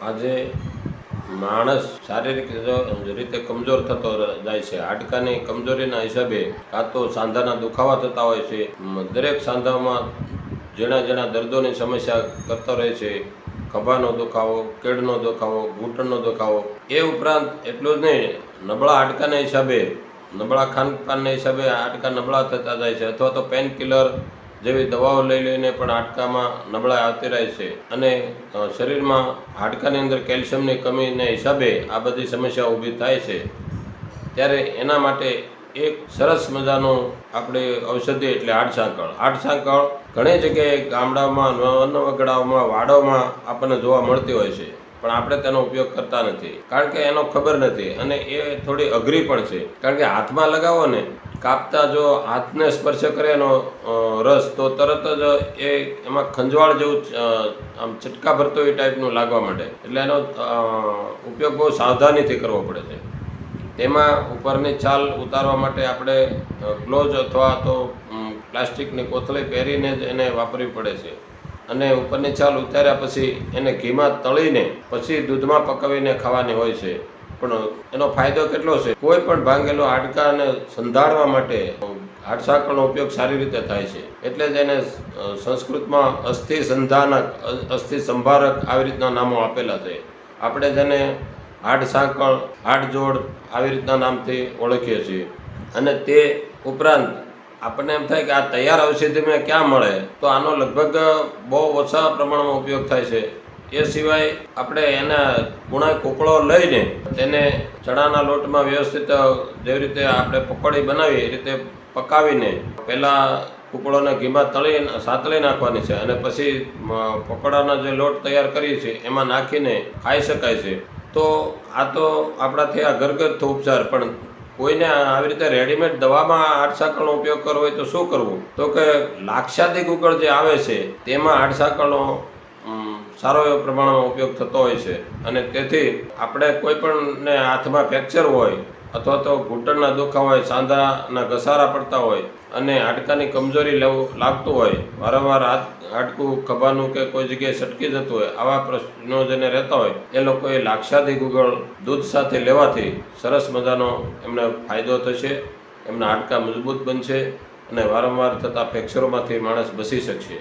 આજે માણસ શારીરિક રીતે કમજોર થતો જાય છે. હાડકાની કમજોરીના હિસાબે કાં તો સાંધાના દુખાવા થતા હોય છે. દરેક સાંધામાં ઝીણા ઝીણા દર્દોની સમસ્યા કરતો રહે છે. ખભાનો દુખાવો, કેડનો દુખાવો, ઘૂંટણનો દુખાવો. એ ઉપરાંત એટલું જ નહીં, નબળા હાડકાના હિસાબે, નબળા ખાનપાનના હિસાબે હાડકા નબળા થતા જાય છે, અથવા તો પેન કિલર જેવી દવાઓ લઈ લઈને પણ હાડકામાં નબળાઈ આવતી રહે છે. અને શરીરમાં હાડકાની અંદર કેલ્શિયમની કમીને હિસાબે આ બધી સમસ્યાઓ ઊભી થાય છે. ત્યારે એના માટે એક સરસ મજાનું આપણે ઔષધિ એટલે હાડસાંકળ. હાડસાંકળ ઘણી જગ્યાએ ગામડામાં, વનવગડાઓમાં, વાડોમાં આપણને જોવા મળતી હોય છે, પણ આપણે તેનો ઉપયોગ કરતા નથી, કારણ કે એનો ખબર નથી અને એ થોડી અઘરી પણ છે. કારણ કે હાથમાં લગાવો ને, કાપતા જો હાથને સ્પર્શ કરે એનો રસ, તો તરત જ એમાં ખંજવાળ જેવું આમ ચટકા ભરતો એ ટાઈપનું લાગવા માંડે. એટલે એનો ઉપયોગ બહુ સાવધાનીથી કરવો પડે છે. તેમાં ઉપરની છાલ ઉતારવા માટે આપણે ગ્લોવ્સ અથવા તો પ્લાસ્ટિકની કોથળી પહેરીને જ એને વાપરવી પડે છે. અને ઉપરની છાલ ઉતાર્યા પછી એને ઘીમાં તળીને પછી દૂધમાં પકાવીને ખાવાની હોય છે. પણ એનો ફાયદો કેટલો છે? કોઈ પણ ભાંગેલો હાડકાને સંધારવા માટે હાડસાંકળનો ઉપયોગ સારી રીતે થાય છે. એટલે જ એને સંસ્કૃતમાં અસ્થિ સંધાનક, અસ્થિ સંભારક આવી રીતના નામો આપેલા છે. આપણે જેને હાડસાંકળ, હાડજોડ આવી રીતના નામથી ઓળખીએ છીએ. અને તે ઉપરાંત આપણને એમ થાય કે આ તૈયાર ઔષધિ મેં ક્યાં મળે, તો આનો લગભગ બહુ ઓછા પ્રમાણમાં ઉપયોગ થાય છે. એ સિવાય આપણે એના કુણા કોકળો લઈને તેને ચણાના લોટમાં વ્યવસ્થિત જેવી રીતે આપણે પકોડી બનાવીએ એ રીતે પકાવીને પહેલાં કુકળોને ઘીમાં સાંતળી નાખવાની છે, અને પછી પકોડાનો જે લોટ તૈયાર કરીએ છીએ એમાં નાખીને ખાઈ શકાય છે. તો આ તો આપણાથી આ ઘરગથ્થુ ઉપચાર. પણ કોઈને આવી રીતે રેડીમેડ દવામાં હાડસાંકળનો ઉપયોગ કરવો હોય તો શું કરવું? તો કે લાક્ષાદી ગુગળ જે આવે છે તેમાં હાડસાંકળનો સારો એવો પ્રમાણમાં ઉપયોગ થતો હોય છે. અને તેથી આપણે કોઈ પણને હાથમાં ફ્રેક્ચર હોય, અથવા તો ઘૂંટણના દુખાવા હોય, સાંધાના ઘસારા પડતા હોય અને હાડકાની કમજોરી લાગતું હોય, વારંવાર હાડકું ખભાનું કે કોઈ જગ્યાએ સટકી જતું હોય, આવા પ્રશ્નો જેને રહેતા હોય એ લોકોએ લાક્ષાદી ગુગળ દૂધ સાથે લેવાથી સરસ મજાનો એમને ફાયદો થશે. એમના હાડકાં મજબૂત બનશે અને વારંવાર થતા ફ્રેક્ચરોમાંથી માણસ બચી શકશે.